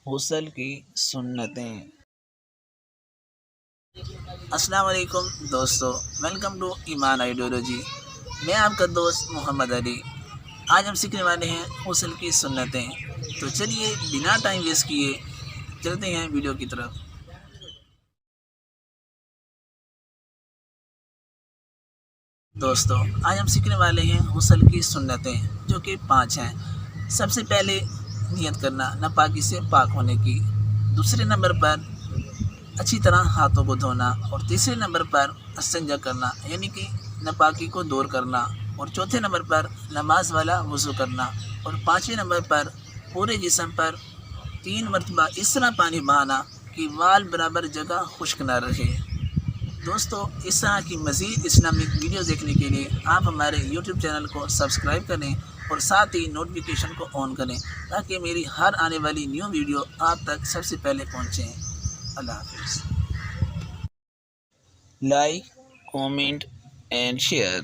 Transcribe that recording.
غسل کی سنتیں۔ السلام علیکم دوستو، ویلکم ٹو ایمان آئیڈیالوجی۔ میں آپ کا دوست محمد علی۔ آج ہم سیکھنے والے ہیں غسل کی سنتیں، تو چلیے بنا ٹائم ویسٹ کیے چلتے ہیں ویڈیو کی طرف۔ دوستو آج ہم سیکھنے والے ہیں غسل کی سنتیں، جو کہ 5 ہیں۔ سب سے پہلے نیت کرنا ناپاکی سے پاک ہونے کی، دوسرے نمبر پر اچھی طرح ہاتھوں کو دھونا، اور تیسرے نمبر پر استنجا کرنا یعنی کہ ناپاکی کو دور کرنا، اور چوتھے نمبر پر نماز والا وضو کرنا، اور 5ویں نمبر پر پورے جسم پر 3 مرتبہ اس طرح پانی بہانا کہ وال برابر جگہ خشک نہ رہے۔ دوستو اس طرح کی مزید اسلامک ویڈیو دیکھنے کے لیے آپ ہمارے یوٹیوب چینل کو سبسکرائب کریں اور ساتھ ہی نوٹیفیکیشن کو آن کریں تاکہ میری ہر آنے والی نیو ویڈیو آپ تک سب سے پہلے پہنچیں۔ اللہ حافظ۔ Like, comment and share.